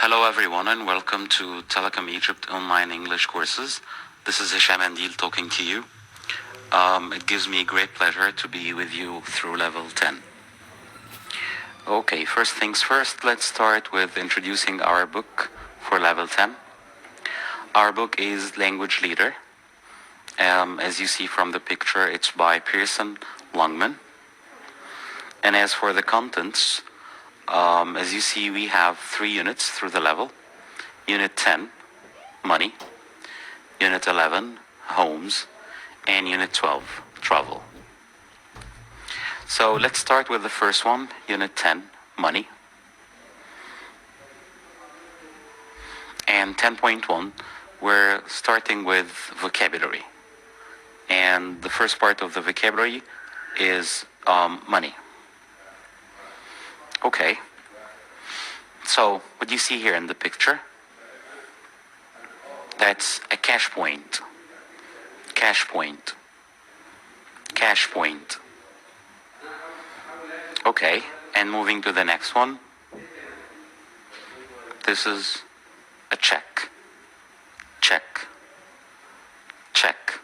Hello everyone and welcome to Telecom Egypt online English courses. This is Hisham Andil talking to you. It gives me great pleasure to be with you through level 10. Okay, first things first, let's start with introducing our book for level 10. Our book is Language Leader. As you see from the picture, it's by Pearson Longman. And as for the contents, as you see, we have 3 units through the level. Unit 10, Money. Unit 11, Homes. And Unit 12, Travel. So let's start with the first one, Unit 10, Money. And 10.1, we're starting with vocabulary. And the first part of the vocabulary is money. Okay, so what you see here in the picture, that's a cash point. Cash point. Cash point. Okay, and moving to the next one, this is a check. Check. Check.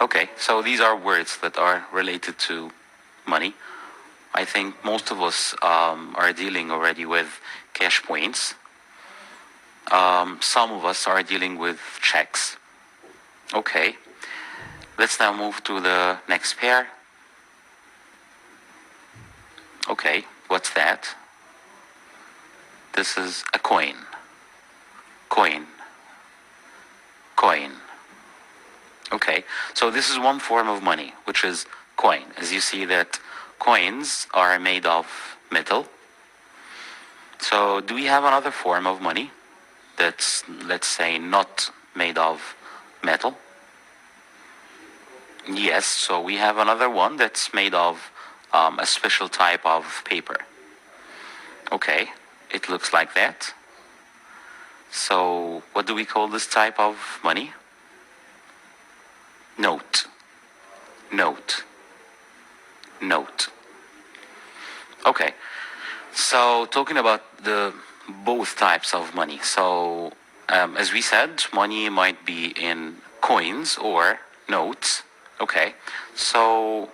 Okay, so these are words that are related to money. I think most of us are dealing already with cash points. Some of us are dealing with checks. Okay, let's now move to the next pair. Okay, what's that? This is a coin. Coin. Coin. Okay, so this is one form of money, which is coin. As you see that coins are made of metal. So do we have another form of money that's, let's say, not made of metal? Yes, so we have another one that's made of a special type of paper. Okay, it looks like that. So what do we call this type of money? Note. Note. Note. Okay, so talking about the both types of money. So as we said, money might be in coins or notes. Okay, so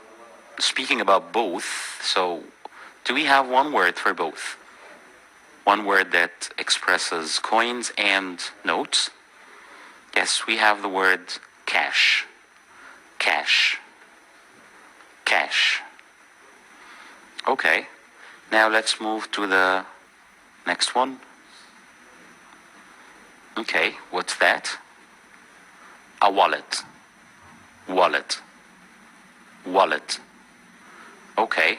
speaking about both, so do we have one word for both? One word that expresses coins and notes? Yes, we have the word cash. Cash. Cash. Okay, now let's move to the next one. Okay, what's that? A wallet. Wallet. Wallet. Okay.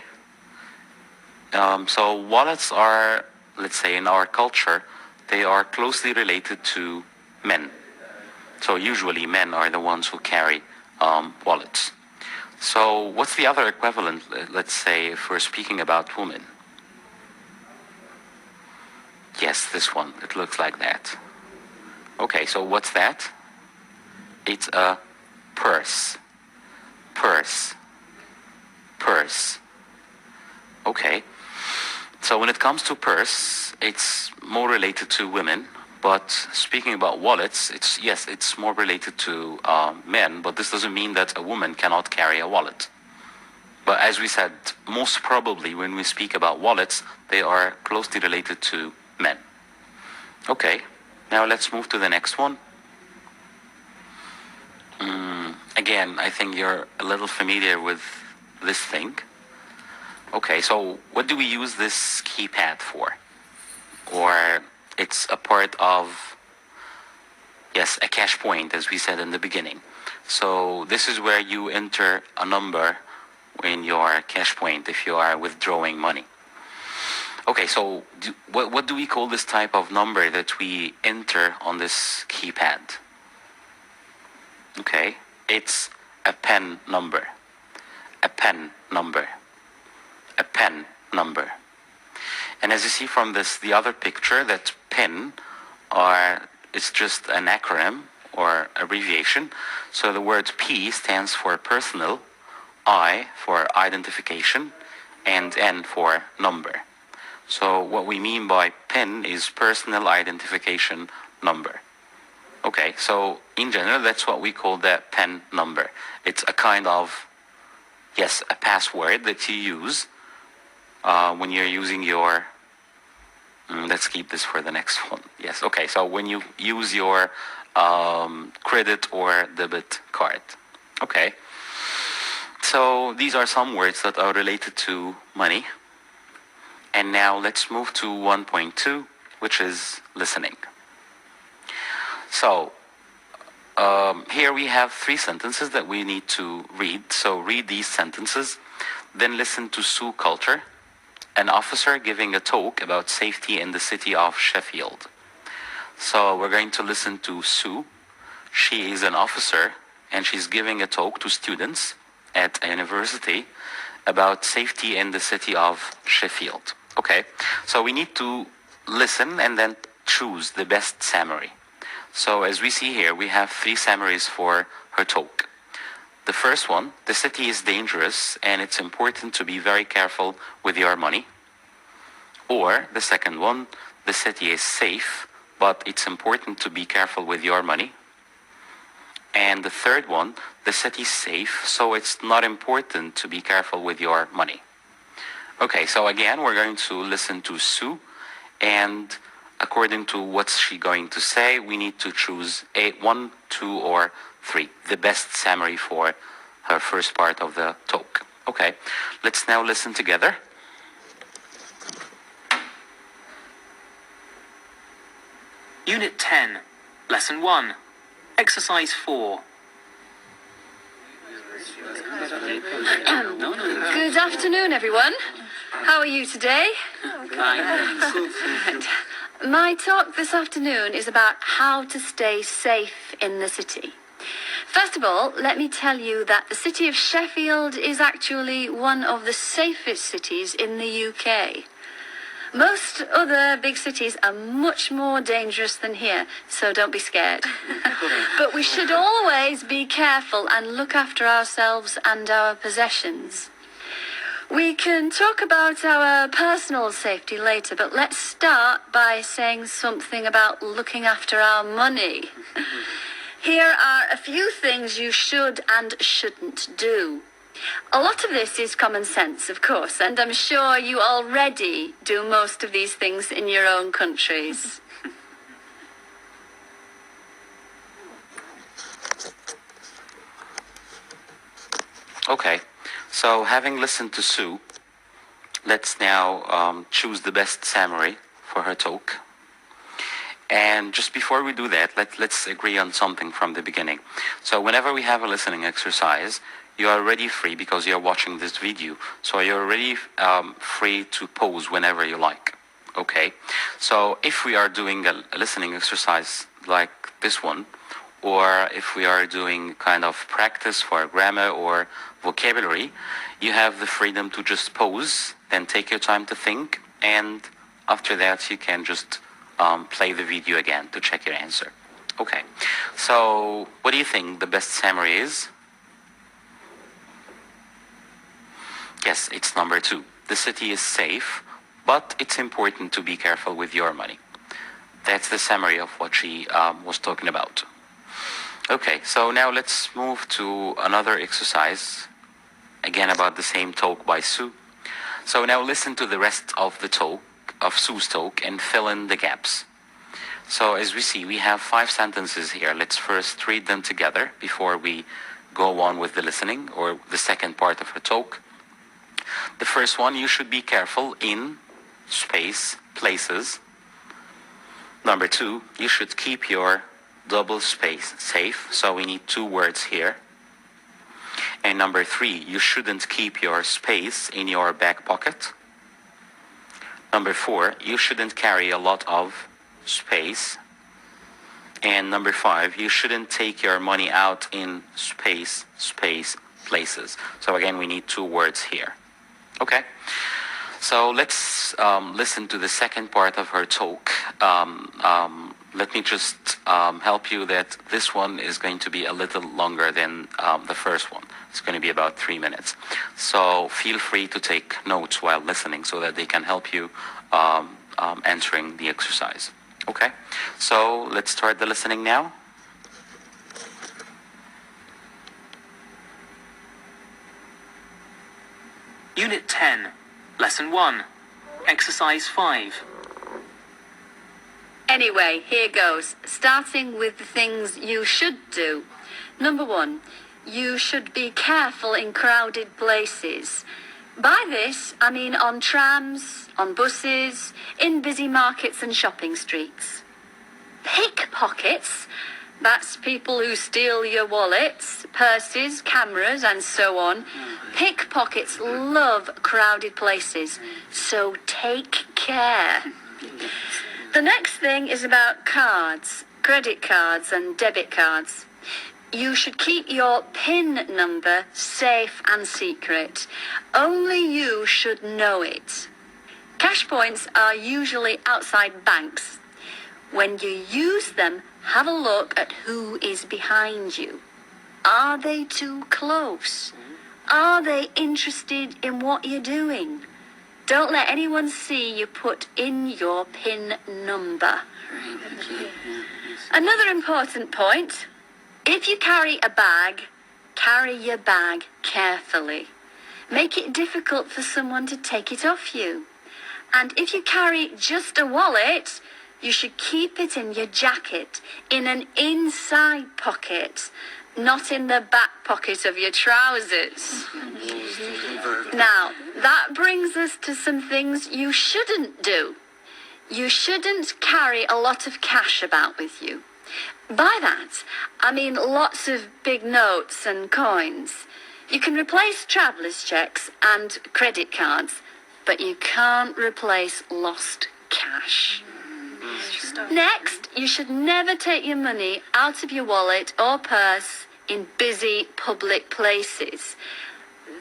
So wallets are, let's say in our culture, they are closely related to men. So usually men are the ones who carry wallets. So what's the other equivalent, let's say, if we're speaking about women? Yes, this one. It looks like that. Okay, so what's that? It's a purse. Purse. Purse. Okay. So when it comes to purse, it's more related to women. But speaking about wallets, it's more related to men, but this doesn't mean that a woman cannot carry a wallet. But as we said, most probably when we speak about wallets, they are closely related to men. Okay, now let's move to the next one. Again, I think you're a little familiar with this thing. Okay, so what do we use this keypad for? Or it's a part of, yes, a cash point, as we said in the beginning. So this is where you enter a number in your cash point if you are withdrawing money. Okay, so what do we call this type of number that we enter on this keypad? Okay, it's a pen number. A pen number. A pen number. And as you see from this, the other picture, that PIN it's just an acronym or abbreviation. So the word P stands for personal, I for identification, and N for number. So what we mean by PIN is personal identification number. Okay, so in general, that's what we call the PIN number. It's a kind of, yes, a password that you use when you're using your, let's keep this for the next one. Yes, okay, so when you use your credit or debit card. Okay, so these are some words that are related to money. And now let's move to 1.2, which is listening. So here we have 3 sentences that we need to read. So read these sentences, then listen to Sioux culture, an officer giving a talk about safety in the city of Sheffield. So we're going to listen to Sue. She is an officer and she's giving a talk to students at a university about safety in the city of Sheffield. Okay, so we need to listen and then choose the best summary. So as we see here, we have 3 summaries for her talk. The first one, the city is dangerous and it's important to be very careful with your money. Or the second one, the city is safe, but it's important to be careful with your money. And the third one, the city is safe, so it's not important to be careful with your money. Okay, so again, we're going to listen to Sue, and according to what's she going to say, we need to choose 1, 2, or 3, the best summary for her first part of the talk. Okay, let's now listen together. Unit 10, Lesson 1, Exercise 4. Good afternoon, everyone. How are you today? Right. My talk this afternoon is about how to stay safe in the city. First of all, let me tell you that the city of Sheffield is actually one of the safest cities in the UK. Most other big cities are much more dangerous than here, so don't be scared. But we should always be careful and look after ourselves and our possessions. We can talk about our personal safety later, but let's start by saying something about looking after our money. Here are a few things you should and shouldn't do. A lot of this is common sense, of course, and I'm sure you already do most of these things in your own countries. Okay, so having listened to Sue, let's now choose the best summary for her talk. And just before we do that, let's agree on something from the beginning. So whenever we have a listening exercise, you are already free because you're watching this video. So you're already free to pause whenever you like. Okay, so if we are doing a listening exercise like this one, or if we are doing kind of practice for grammar or vocabulary, you have the freedom to just pause, then take your time to think, and after that you can just play the video again to check your answer. Okay, so what do you think the best summary is? Yes, it's number 2. The city is safe, but it's important to be careful with your money. That's the summary of what she was talking about. Okay, so now let's move to another exercise, again about the same talk by Sue. So now listen to the rest of the talk, of Sue's talk, and fill in the gaps. So as we see, we have 5 sentences here. Let's first read them together before we go on with the listening, or the second part of her talk. The first one, you should be careful in space, places. Number 2, you should keep your double space safe. So we need 2 words here. And number 3, you shouldn't keep your space in your back pocket. Number 4, you shouldn't carry a lot of space. And number 5, you shouldn't take your money out in space, places. So again, we need 2 words here. Okay, so let's listen to the second part of her talk. Let me just help you that this one is going to be a little longer than the first one. It's going to be about 3 minutes. So feel free to take notes while listening so that they can help you answering the exercise. Okay, so let's start the listening now. Unit 10, Lesson 1, Exercise 5. Anyway, here goes. Starting with the things you should do. Number 1, you should be careful in crowded places. By this, I mean on trams, on buses, in busy markets and shopping streets. Pickpockets, that's people who steal your wallets, purses, cameras, and so on. Pickpockets love crowded places, so take care. The next thing is about cards, credit cards and debit cards. You should keep your PIN number safe and secret. Only you should know it. Cash points are usually outside banks. When you use them, have a look at who is behind you. Are they too close? Are they interested in what you're doing? Don't let anyone see you put in your PIN number. Another important point. If you carry a bag, carry your bag carefully. Make it difficult for someone to take it off you. And if you carry just a wallet, you should keep it in your jacket, in an inside pocket, not in the back pocket of your trousers. Now, that brings us to some things you shouldn't do. You shouldn't carry a lot of cash about with you. By that, I mean lots of big notes and coins. You can replace traveller's checks and credit cards, but you can't replace lost cash. Next, you should never take your money out of your wallet or purse in busy public places.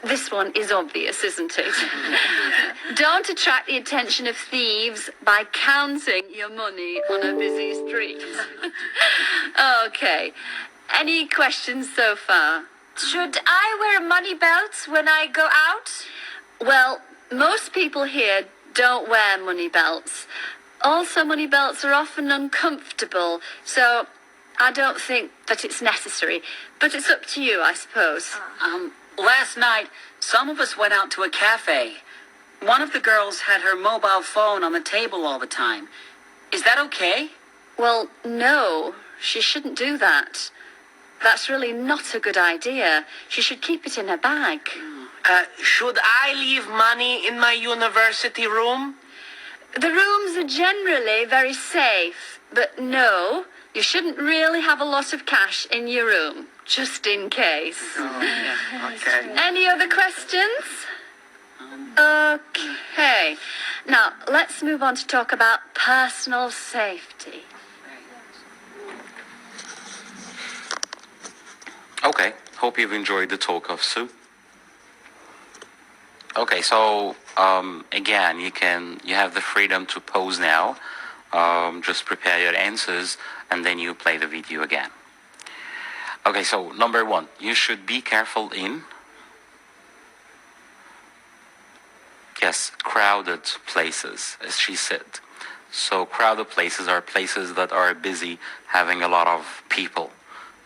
This one is obvious, isn't it? Don't attract the attention of thieves by counting your money on a busy street. Okay, any questions so far? Should I wear a money belt when I go out? Well, most people here don't wear money belts. Also, money belts are often uncomfortable, so I don't think that it's necessary. But it's up to you, I suppose. Last night, some of us went out to a cafe. One of the girls had her mobile phone on the table all the time. Is that okay? Well, no, she shouldn't do that. That's really not a good idea. She should keep it in her bag. Should I leave money in my university room? The rooms are generally very safe, but no, you shouldn't really have a lot of cash in your room, just in case. Okay. Any other questions? Okay. Now, let's move on to talk about personal safety. Okay, hope you've enjoyed the talk of Sue. Okay, so again, you have the freedom to pause now. Just prepare your answers and then you play the video again. Okay, so number 1, you should be careful in, yes, crowded places, as she said. So crowded places are places that are busy, having a lot of people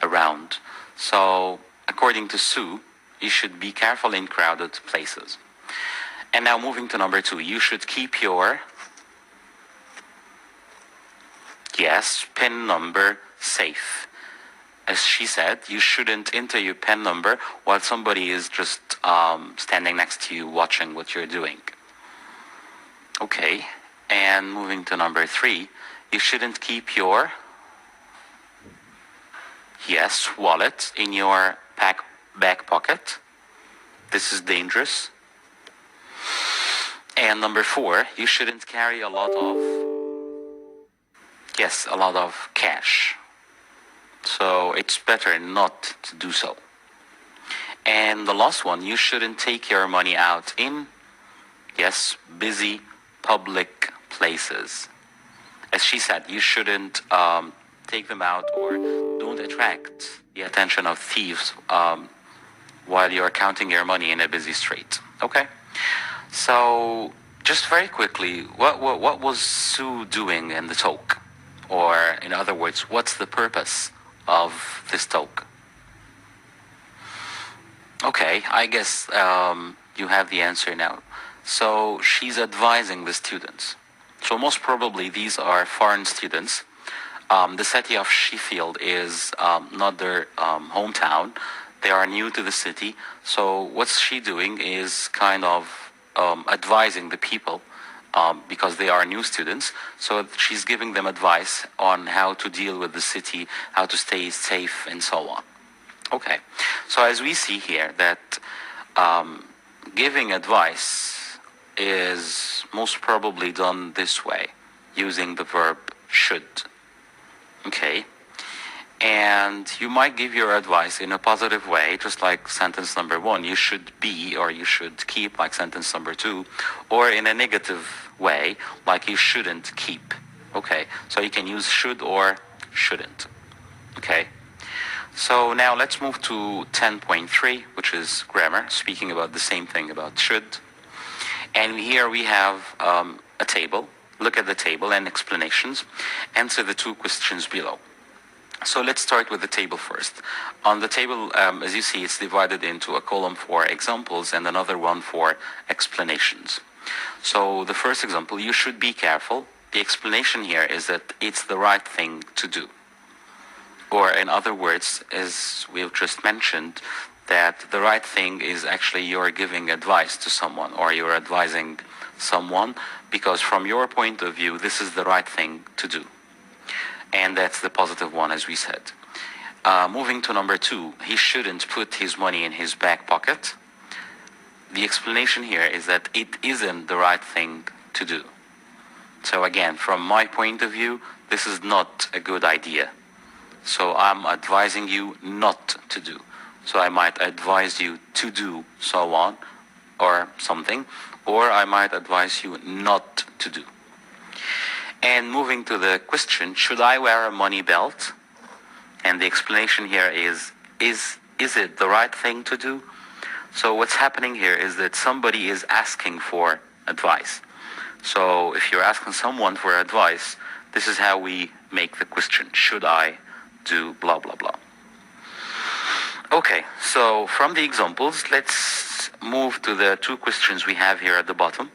around. So according to Sue, you should be careful in crowded places. And now moving to number 2, you should keep your, yes, PIN number safe. As she said, you shouldn't enter your PIN number while somebody is just standing next to you watching what you're doing. Okay, and moving to number 3, you shouldn't keep your, yes, wallet in your back pocket. This is dangerous. And number 4, you shouldn't carry a lot of cash. So it's better not to do so. And the last one, you shouldn't take your money out in, yes, busy public places. As she said, you shouldn't take them out or don't attract the attention of thieves while you're counting your money in a busy street. Okay? So, just very quickly, what was Sue doing in the talk? Or, in other words, what's the purpose of this talk? Okay, I guess you have the answer now. So she's advising the students. So most probably these are foreign students. The city of Sheffield is not their hometown. They are new to the city. So what's she doing is kind of advising the people because they are new students. So she's giving them advice on how to deal with the city, how to stay safe, and so on. Okay, so as we see here that giving advice is most probably done this way, using the verb should. Okay, and you might give your advice in a positive way, just like sentence number 1, you should be or you should keep, like sentence number 2, or in a negative way, like you shouldn't keep. Okay, so you can use should or shouldn't. Okay. So now let's move to 10.3, which is grammar, speaking about the same thing about should. And here we have a table. Look at the table and explanations. Answer the 2 questions below. So let's start with the table first. On the table, as you see, it's divided into a column for examples and another one for explanations. So the first example, you should be careful. The explanation here is that it's the right thing to do. Or in other words, as we've just mentioned, that the right thing is actually you're giving advice to someone or you're advising someone because from your point of view, this is the right thing to do. And that's the positive one, as we said. Moving to number 2, he shouldn't put his money in his back pocket. The explanation here is that it isn't the right thing to do. So again, from my point of view, this is not a good idea. So I'm advising you not to do. So I might advise you to do so on or something, or I might advise you not to do. And moving to the question, should I wear a money belt? And the explanation here is it the right thing to do? So what's happening here is that somebody is asking for advice. So if you're asking someone for advice, this is how we make the question, should I do blah, blah, blah. Okay, so from the examples, let's move to the 2 questions we have here at the bottom.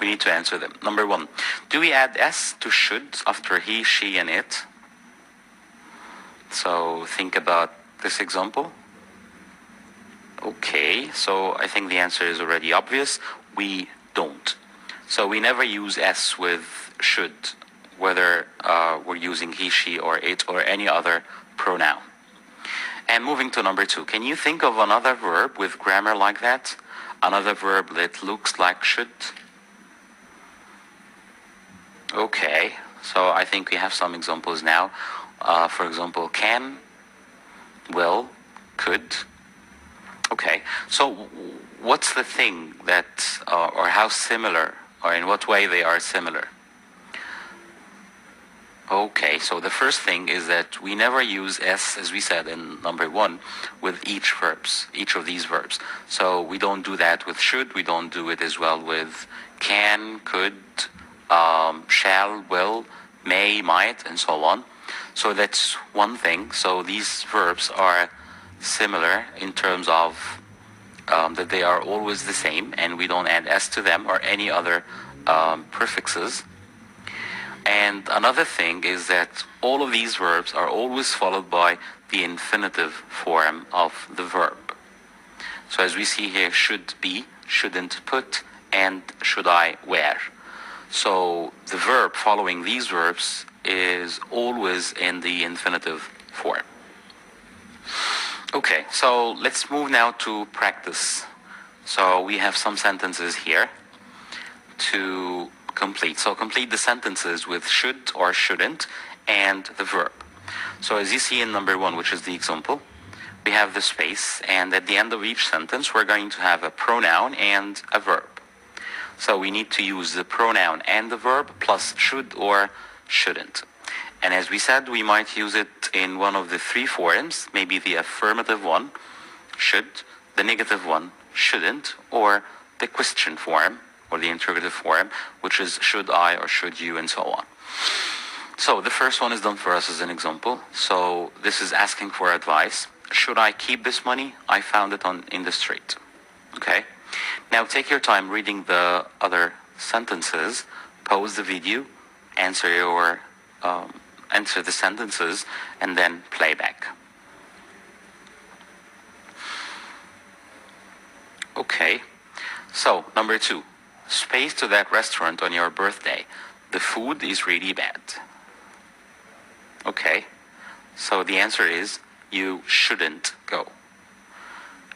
We need to answer them. Number 1, do we add S to should after he, she, and it? So think about this example. Okay, so I think the answer is already obvious. We don't. So we never use S with should, whether we're using he, she, or it, or any other pronoun. And moving to number 2, can you think of another verb with grammar like that? Another verb that looks like should? Okay, so I think we have some examples now. For example, can, will, could. Okay, so what's the thing that, or how similar, or in what way they are similar? Okay, so the first thing is that we never use S, as we said in number 1, with each of these verbs. So we don't do that with should, we don't do it as well with can, could, shall, will, may, might, and so on. So that's one thing. So these verbs are similar in terms of that they are always the same, and we don't add S to them or any other prefixes. And another thing is that all of these verbs are always followed by the infinitive form of the verb. So as we see here, should be, shouldn't put, and should I wear. So the verb following these verbs is always in the infinitive form. Okay, so let's move now to practice. So we have some sentences here to complete. So complete the sentences with should or shouldn't and the verb. So as you see in number 1, which is the example, we have the space, and at the end of each sentence we're going to have a pronoun and a verb. So we need to use the pronoun and the verb plus should or shouldn't. And as we said, we might use it in one of the 3 forms, maybe the affirmative one, should, the negative one, shouldn't, or the question form, or the interrogative form, which is should I or should you, and so on. So the first one is done for us as an example. So this is asking for advice. Should I keep this money? I found it in the street. Okay? Now take your time reading the other sentences, pause the video, answer the sentences, and then play back. Okay, so number 2, space to that restaurant on your birthday. The food is really bad. Okay, so the answer is you shouldn't go.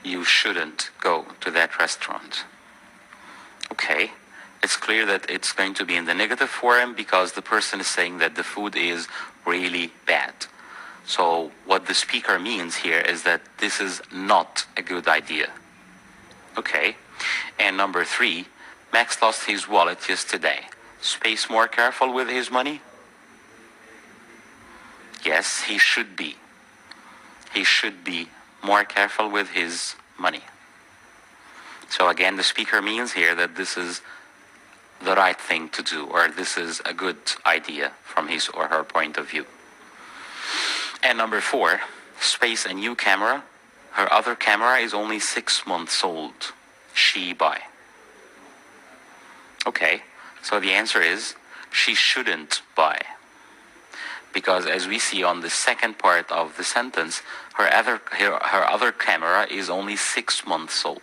You shouldn't go to that restaurant. Okay, it's clear that it's going to be in the negative form because the person is saying that the food is really bad. So what the speaker means here is that this is not a good idea. Okay, and number 3, Max lost his wallet yesterday. Space more careful with his money? Yes, he should be. He should be more careful with his money. So again, the speaker means here that this is the right thing to do, or this is a good idea from his or her point of view. And number 4, space a new camera. Her other camera is only 6 months old. She buy. Okay, so the answer is she shouldn't buy. Because as we see on the second part of the sentence, her other camera is only 6 months old.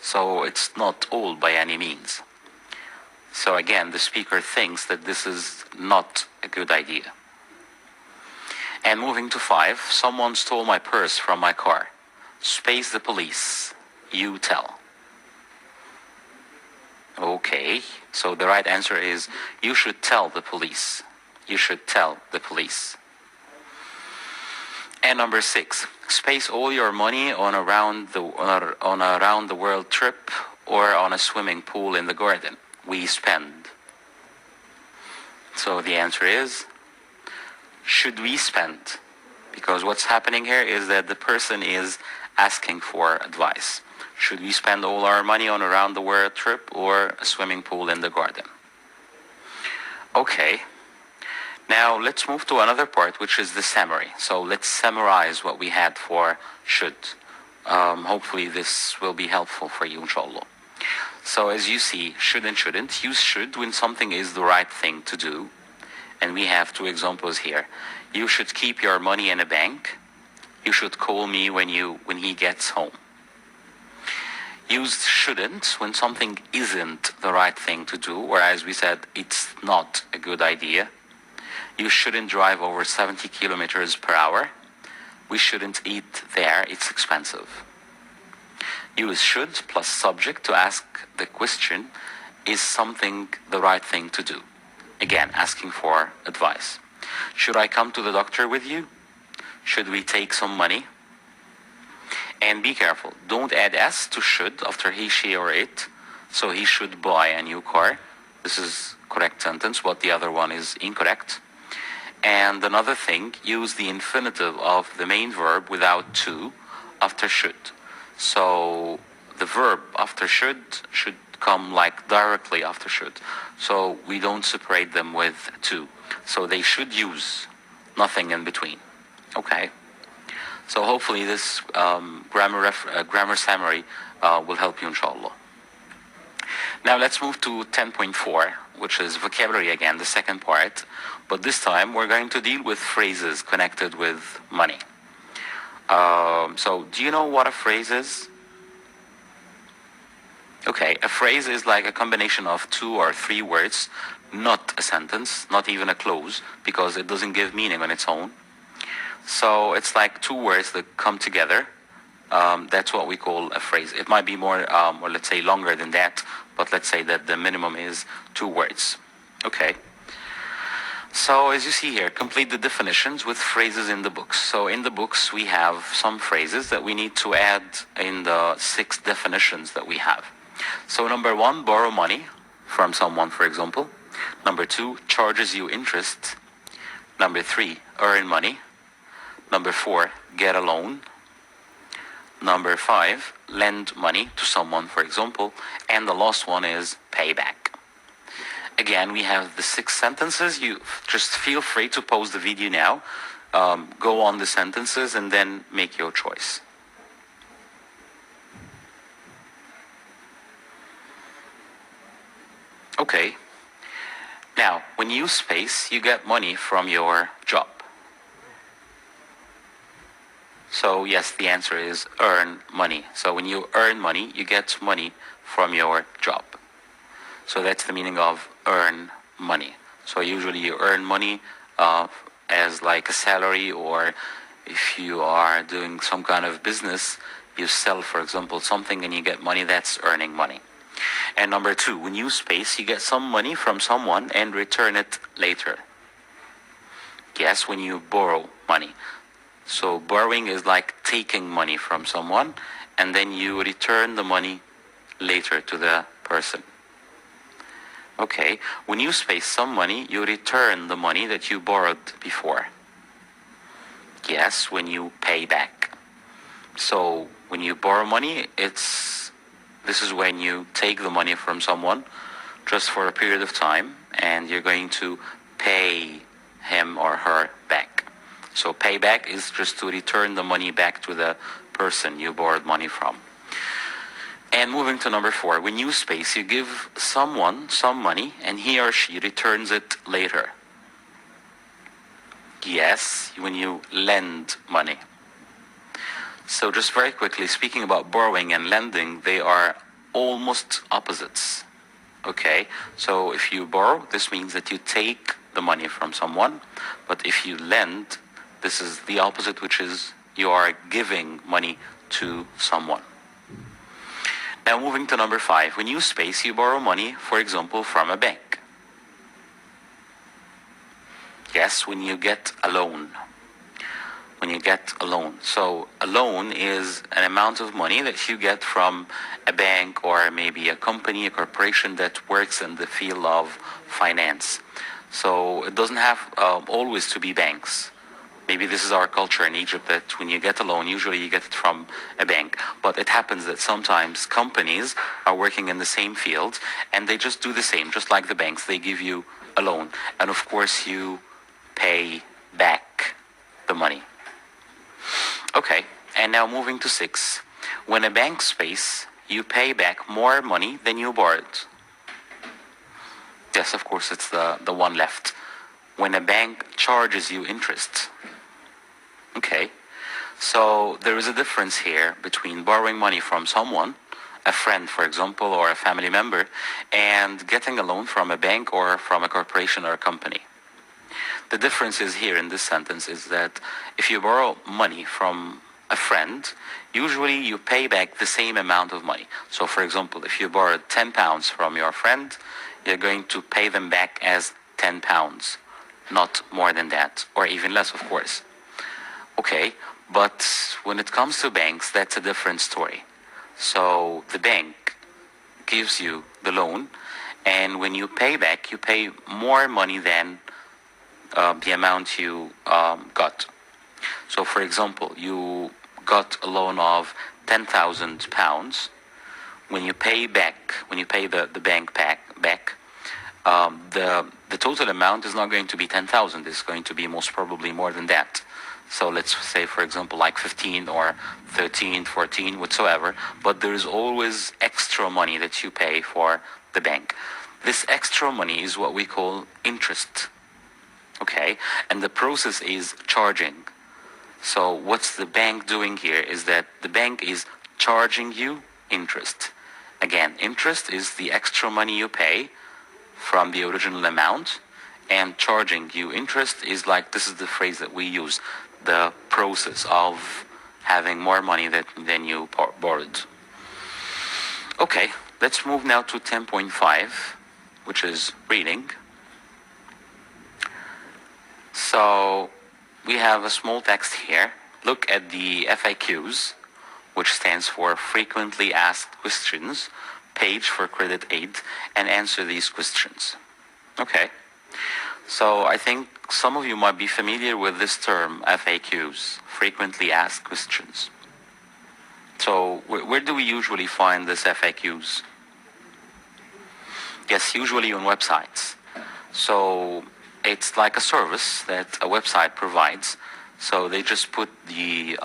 So it's not old by any means. So again, the speaker thinks that this is not a good idea. And moving to 5, someone stole my purse from my car. Space the police. You tell. Okay, so the right answer is you should tell the police. You should tell the police. And number 6, space all your money on a round the world trip or on a swimming pool in the garden. We spend. So the answer is, should we spend? Because what's happening here is that the person is asking for advice. Should we spend all our money on a round the world trip or a swimming pool in the garden? Okay. Now let's move to another part, which is the summary. So let's summarize what we had for should. Hopefully this will be helpful for you, inshallah. So as you see, should and shouldn't. Use should when something is the right thing to do. And we have 2 examples here. You should keep your money in a bank. You should call me when he gets home. Use shouldn't when something isn't the right thing to do, or as we said, it's not a good idea. You shouldn't drive over 70 kilometers per hour. We shouldn't eat there, it's expensive. Use should plus subject to ask the question, is something the right thing to do? Again, asking for advice. Should I come to the doctor with you? Should we take some money? And be careful, don't add S to should after he, she, or it. So he should buy a new car. This is correct sentence, but the other one is incorrect. And another thing, use the infinitive of the main verb without to after should. So the verb after should come like directly after should. So we don't separate them with to. So they should use nothing in between. Okay. So hopefully this grammar summary will help you, inshallah. Now let's move to 10.4, which is vocabulary again, the second part. But this time we're going to deal with phrases connected with money. So do you know what a phrase is? Okay, a phrase is like a combination of 2 or 3 words, not a sentence, not even a clause, because it doesn't give meaning on its own. So it's like 2 words that come together. That's what we call a phrase. It might be more, or let's say longer than that, but let's say that the minimum is 2 words. Okay. So as you see here, complete the definitions with phrases in the books. So in the books, we have some phrases that we need to add in the 6 definitions that we have. So number 1, borrow money from someone, for example. Number 2, charges you interest. Number 3, earn money. Number 4, get a loan. Number 5, lend money to someone, for example. And the last one is pay back. Again, we have the 6 sentences. You just feel free to pause the video now. Go on the sentences and then make your choice. Okay. Now, when you use space, you get money from your job. So yes, the answer is earn money. So when you earn money, you get money from your job. So that's the meaning of earn money. So usually you earn money as like a salary, or if you are doing some kind of business, you sell, for example, something and you get money, that's earning money. And number 2, when you use space, you get some money from someone and return it later. Yes, when you borrow money. So borrowing is like taking money from someone and then you return the money later to the person. Okay, when you space some money, you return the money that you borrowed before. Yes, when you pay back. So when you borrow money, this is when you take the money from someone just for a period of time and you're going to pay him or her back. So payback is just to return the money back to the person you borrowed money from. And moving to number 4, when you use space, you give someone some money and he or she returns it later. Yes, when you lend money. So just very quickly, speaking about borrowing and lending, they are almost opposites. Okay, so if you borrow, this means that you take the money from someone, but if you lend, this is the opposite, which is you are giving money to someone. Now moving to number 5, when you use space, you borrow money, for example, from a bank. Yes, when you get a loan. When you get a loan. So a loan is an amount of money that you get from a bank or maybe a company, a corporation that works in the field of finance. So it doesn't have always to be banks. Maybe this is our culture in Egypt that when you get a loan, usually you get it from a bank. But it happens that sometimes companies are working in the same field and they just do the same, just like the banks. They give you a loan. And of course you pay back the money. Okay, and now moving to 6. When a bank space, you pay back more money than you borrowed. Yes, of course, it's the one left. When a bank charges you interest. Okay, so there is a difference here between borrowing money from someone, a friend, for example, or a family member, and getting a loan from a bank or from a corporation or a company. The difference is here in this sentence is that if you borrow money from a friend, usually you pay back the same amount of money. So for example, if you borrowed £10 from your friend, you're going to pay them back as £10, not more than that, or even less, of course. Okay, but when it comes to banks, that's a different story. So the bank gives you the loan, and when you pay back, you pay more money than the amount you got. So for example, you got a loan of £10,000. When you pay back, when you pay the bank back, the total amount is not going to be 10,000. It's going to be most probably more than that. So let's say, for example, like 15 or 13, 14, whatsoever. But there is always extra money that you pay for the bank. This extra money is what we call interest. Okay, and the process is charging. So what's the bank doing here is that the bank is charging you interest. Again, interest is the extra money you pay from the original amount, and charging you interest is like, this is the phrase that we use, the process of having more money than you borrowed. Okay, let's move now to 10.5, which is reading. So we have a small text here. Look at the FAQs, which stands for Frequently Asked Questions, page for credit aid, and answer these questions. Okay, so I think some of you might be familiar with this term, FAQs, Frequently Asked Questions. So where do we usually find this FAQs? Yes, usually on websites. So it's like a service that a website provides. So they just put the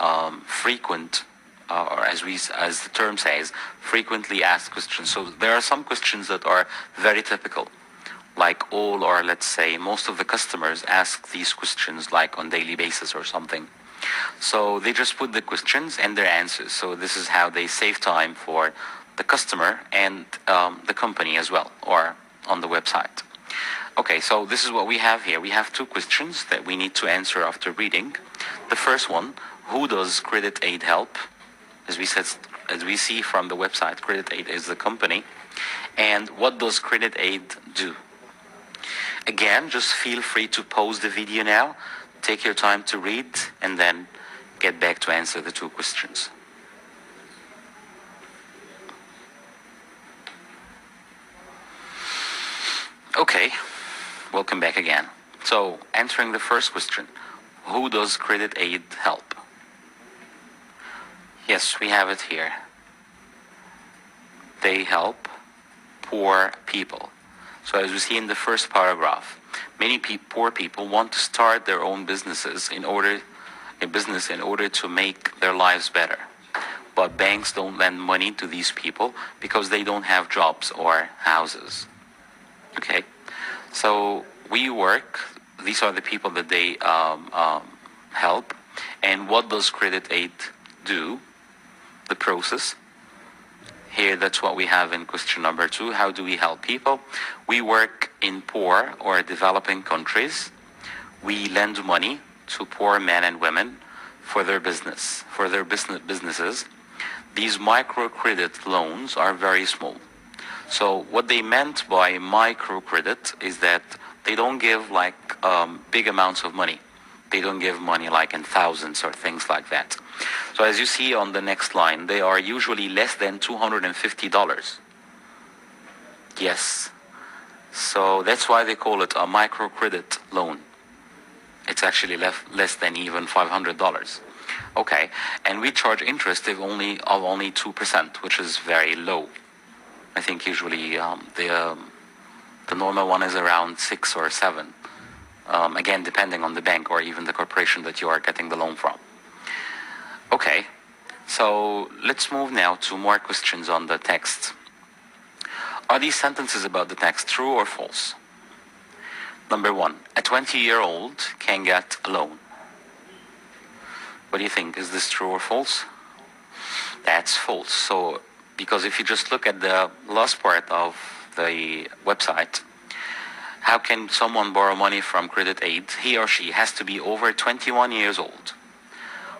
frequent, or as the term says, frequently asked questions. So there are some questions that are very typical, like all, or let's say most of the customers ask these questions like on daily basis or something. So they just put the questions and their answers. So this is how they save time for the customer and the company as well, or on the website. Okay, so this is what we have here. We have two questions that we need to answer after reading. The first one, who does Credit Aid help? As we see from the website, Credit Aid is the company. And what does Credit Aid do? Again, just feel free to pause the video now, take your time to read, and then get back to answer the two questions. Okay, welcome back again. So, answering the first question, who does Credit Aid help? Yes, we have it here. They help poor people. So as we see in the first paragraph, many poor people want to start their own businesses in order to make their lives better. But banks don't lend money to these people because they don't have jobs or houses. Okay, so we work. These are the people that they help. And what does Credit Aid do? The process. Here, that's what we have in question number 2. How do we help people? We work in poor or developing countries. We lend money to poor men and women for their businesses. These microcredit loans are very small. So what they meant by microcredit is that they don't give like big amounts of money. They don't give money like in thousands or things like that. So as you see on the next line, they are usually less than $250. Yes. So that's why they call it a microcredit loan. It's actually less than even $500. Okay. And we charge interest of only 2%, which is very low. I think usually the normal one is around 6 or 7. Again, depending on the bank or even the corporation that you are getting the loan from. Okay, so let's move now to more questions on the text. Are these sentences about the text true or false? Number 1, a 20-year-old can get a loan. What do you think? Is this true or false? That's false. So, because if you just look at the last part of the website, how can someone borrow money from Credit Aid? He or she has to be over 21 years old.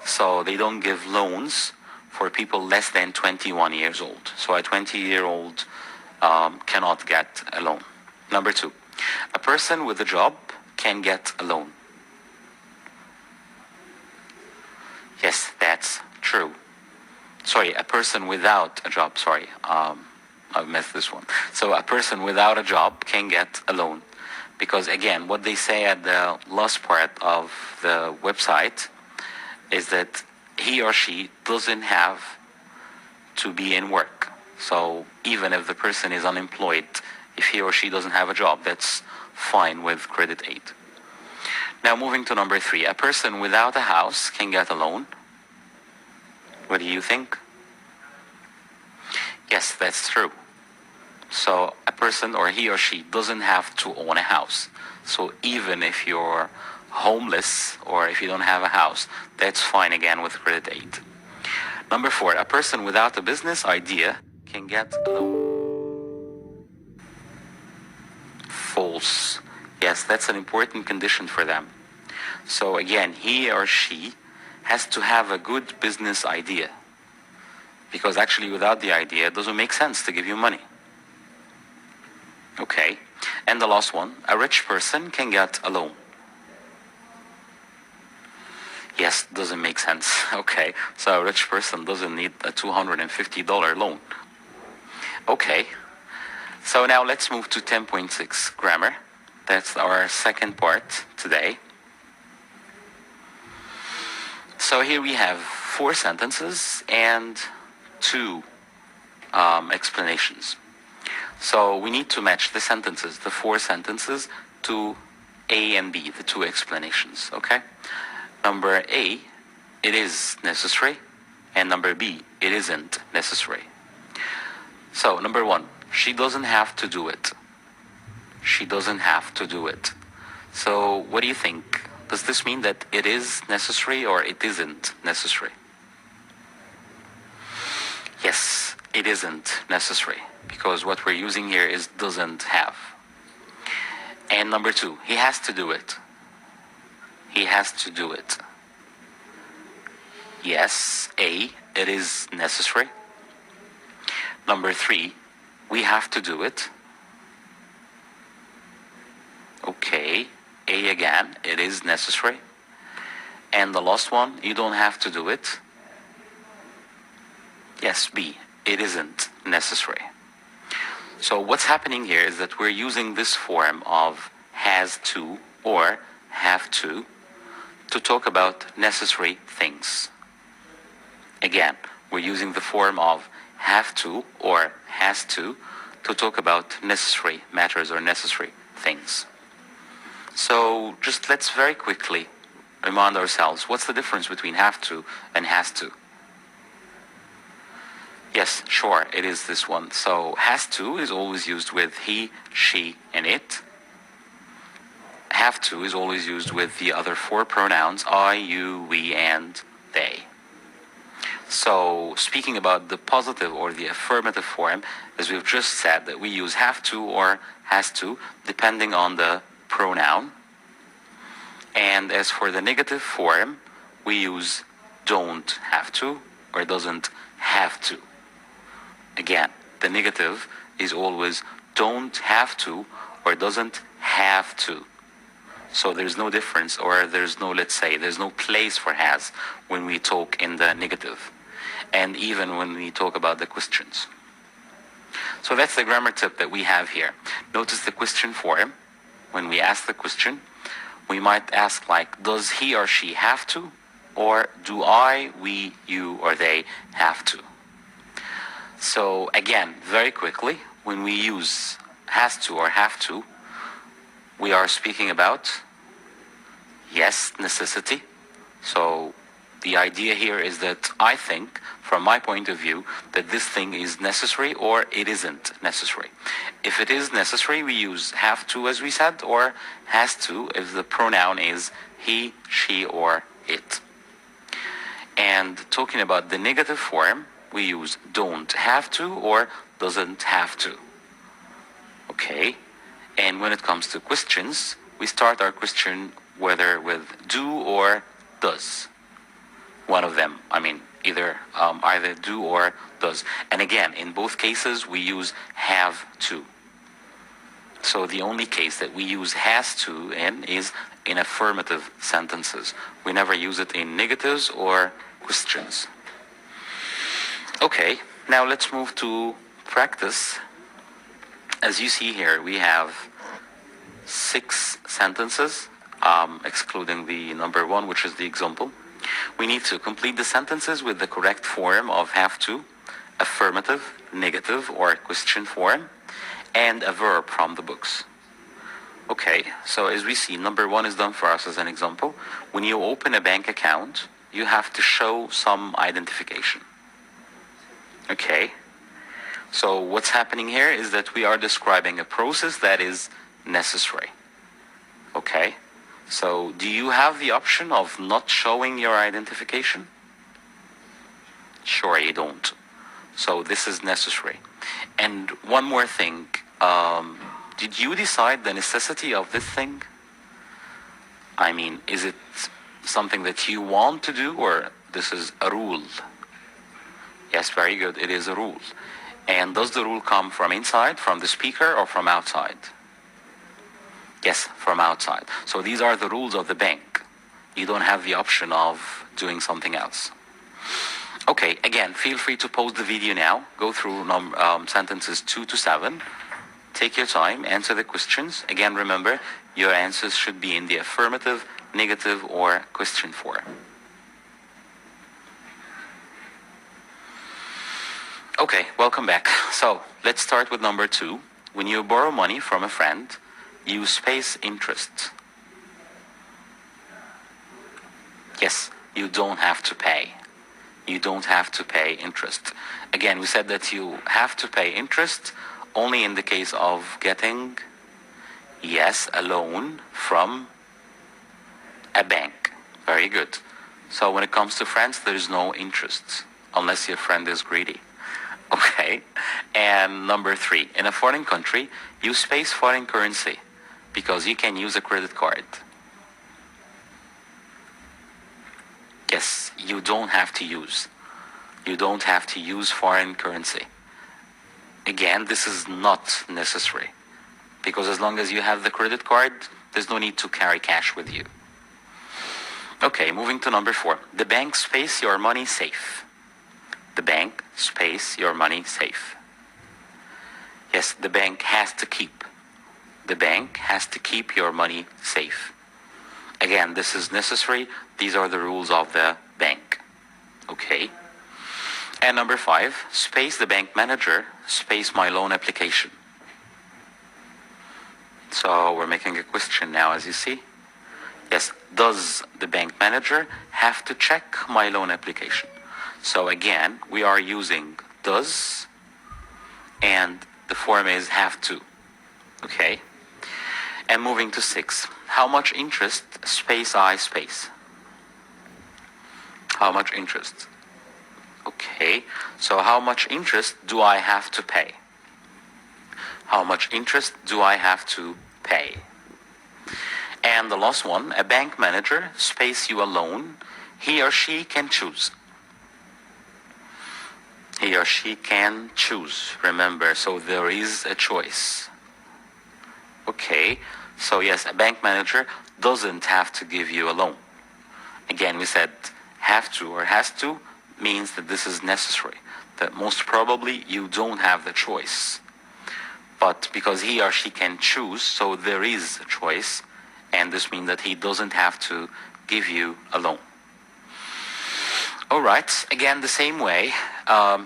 So they don't give loans for people less than 21 years old. So a 20-year-old cannot get a loan. Number 2, a person with a job can get a loan. Yes, that's true. Sorry, a person without a job. Sorry, I missed this one. So a person without a job can get a loan. Because again, what they say at the last part of the website is that he or she doesn't have to be in work. So even if the person is unemployed, if he or she doesn't have a job, that's fine with Credit Aid. Now moving to number 3, a person without a house can get a loan. What do you think? Yes, that's true. So a person or he or she doesn't have to own a house. So even if you're homeless or if you don't have a house, that's fine again with Credit Aid. Number 4, a person without a business idea can get a loan. False. Yes, that's an important condition for them. So again, he or she has to have a good business idea. Because actually without the idea, it doesn't make sense to give you money. Okay. And the last one, a rich person can get a loan. Yes, doesn't make sense. Okay, so a rich person doesn't need a $250 loan. Okay, so now let's move to 10.6, grammar. That's our second part today. So here we have 4 sentences and two explanations. So we need to match the sentences, the four sentences, to A and B, the two explanations, okay? Number A, it is necessary, and number B, it isn't necessary. So, number one, she doesn't have to do it. She doesn't have to do it. So, what do you think? Does this mean that it is necessary or it isn't necessary? Yes, it isn't necessary, because what we're using here is doesn't have. And number two, he has to do it. He has to do it. Yes, A, it is necessary. Number three, we have to do it. Okay, A again, it is necessary. And the last one, you don't have to do it. Yes, B, it isn't necessary. So what's happening here is that we're using this form of has to or have to talk about necessary things. Again, we're using the form of have to or has to talk about necessary matters or necessary things. So just let's very quickly remind ourselves, what's the difference between have to and has to? Yes, sure, it is this one. So has to is always used with he, she, and it. Have to is always used with the other four pronouns I, you, we, and they. So speaking about the positive or the affirmative form, as we've just said, that we use have to or has to depending on the pronoun. And as for the negative form, we use don't have to or doesn't have to. Again, the negative is always don't have to or doesn't have to. So there's no difference, or there's no, let's say, there's no place for has when we talk in the negative. And even when we talk about the questions. So that's the grammar tip that we have here. Notice the question form. When we ask the question, we might ask like, does he or she have to? Or do I, we, you, or they have to? So again, very quickly, when we use has to or have to, we are speaking about, yes, necessity. So the idea here is that I think, from my point of view, that this thing is necessary or it isn't necessary. If it is necessary, we use have to, as we said, or has to if the pronoun is he, she, or it. And talking about the negative form, we use don't have to or doesn't have to. Okay? And when it comes to questions, we start our question whether with do or does. One of them, either do or does. And again, in both cases, we use have to. So the only case that we use has to in is in affirmative sentences. We never use it in negatives or questions. Okay, now let's move to practice. As you see here, we have 6 sentences, excluding the number 1, which is the example. We need to complete the sentences with the correct form of have to, affirmative, negative, or question form, and a verb from the books. Okay, so as we see, number 1 is done for us as an example. When you open a bank account, you have to show some identification. Okay, so what's happening here is that we are describing a process that is necessary. Okay, so do you have the option of not showing your identification? Sure, you don't. So this is necessary. And one more thing, did you decide the necessity of this thing? Is it something that you want to do, or this is a rule? Yes, very good. It is a rule. And does the rule come from inside, from the speaker, or from outside? Yes, from outside. So these are the rules of the bank. You don't have the option of doing something else. Okay, again, feel free to pause the video now. Go through sentences 2 to 7. Take your time, answer the questions. Again, remember, your answers should be in the affirmative, negative, or question form. Okay, welcome back. So let's start with number 2. When you borrow money from a friend, you space interest. Yes, you don't have to pay. You don't have to pay interest. Again, we said that you have to pay interest only in the case of getting, yes, a loan from a bank. Very good. So when it comes to friends, there's no interest unless your friend is greedy. Okay. And number 3, in a foreign country, you space foreign currency because you can use a credit card. Yes, you don't have to use. You don't have to use foreign currency. Again, this is not necessary because as long as you have the credit card, there's no need to carry cash with you. Okay, moving to number 4. The bank space your money safe. The bank space your money safe. Yes, the bank has to keep. The bank has to keep your money safe. Again, this is necessary. These are the rules of the bank. Okay. And number 5, space the bank manager, space my loan application. So we're making a question now, as you see. Yes, does the bank manager have to check my loan application? So again, we are using does, and the form is have to. Okay? And moving to 6. How much interest, space I space. How much interest? Okay, so how much interest do I have to pay? How much interest do I have to pay? And the last one, a bank manager, space you a loan, he or she can choose. He or she can choose, remember, so there is a choice. Okay, so yes, a bank manager doesn't have to give you a loan. Again, we said have to or has to means that this is necessary, that most probably you don't have the choice. But because he or she can choose, so there is a choice, and this means that he doesn't have to give you a loan. All right, again, the same way,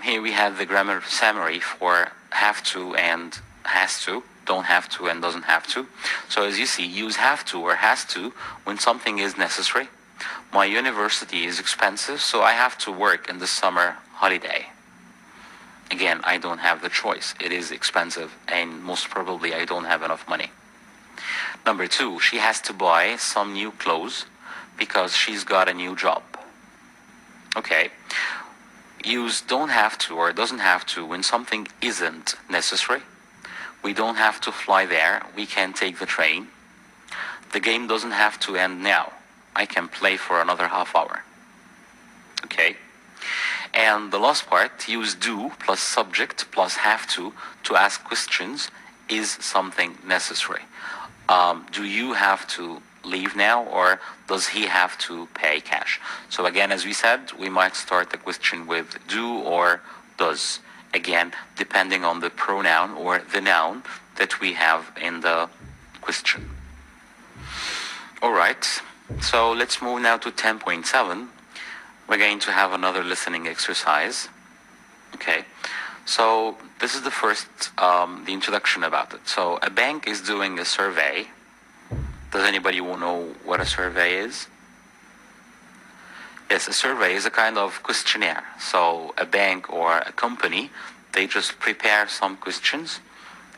here we have the grammar summary for have to and has to, don't have to and doesn't have to. So as you see, use have to or has to when something is necessary. My university is expensive, so I have to work in the summer holiday. Again, I don't have the choice. It is expensive, and most probably I don't have enough money. Number 2, she has to buy some new clothes because she's got a new job. Okay. Use don't have to or doesn't have to when something isn't necessary. We don't have to fly there. We can take the train. The game doesn't have to end now. I can play for another half hour. Okay. And the last part, use do plus subject plus have to ask questions is something necessary. Do you have to leave now, or does he have to pay cash? So again, as we said, we might start the question with do or does. Again, depending on the pronoun or the noun that we have in the question. All right. So let's move now to 10.7. We're going to have another listening exercise. Okay. So this is the first, the introduction about it. So a bank is doing a survey. Does anybody know what a survey is? Yes, a survey is a kind of questionnaire. So a bank or a company, they just prepare some questions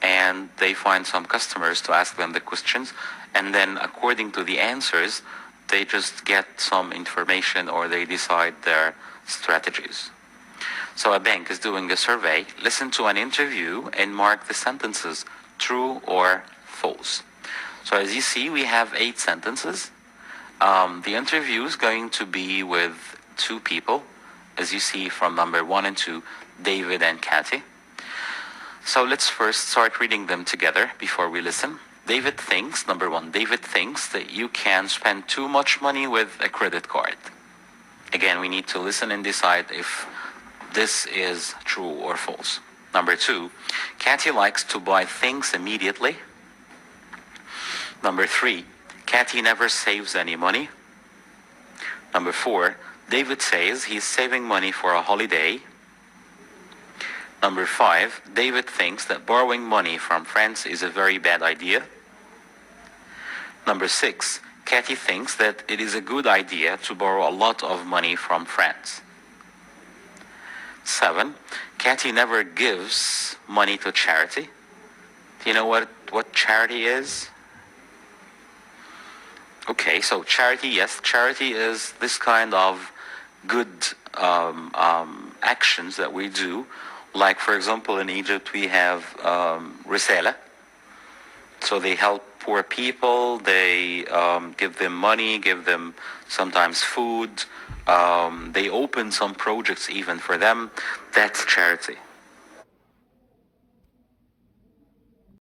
and they find some customers to ask them the questions. And then according to the answers, they just get some information or they decide their strategies. So a bank is doing a survey. Listen to an interview and mark the sentences true or false. So as you see, we have 8 sentences. The interview is going to be with 2 people, as you see from number 1 and 2, David and Kathy. So let's first start reading them together before we listen. David thinks, number 1, David thinks that you can spend too much money with a credit card. Again, we need to listen and decide if this is true or false. Number 2, Kathy likes to buy things immediately. Number 3, Kathy never saves any money. Number 4, David says he's saving money for a holiday. Number 5, David thinks that borrowing money from friends is a very bad idea. Number 6, Kathy thinks that it is a good idea to borrow a lot of money from friends. 7, Kathy never gives money to charity. Do you know what charity is? Okay, so charity, yes, charity is this kind of good actions that we do. Like, for example, in Egypt we have Risala. So they help poor people, they give them money, give them sometimes food. They open some projects even for them. That's charity.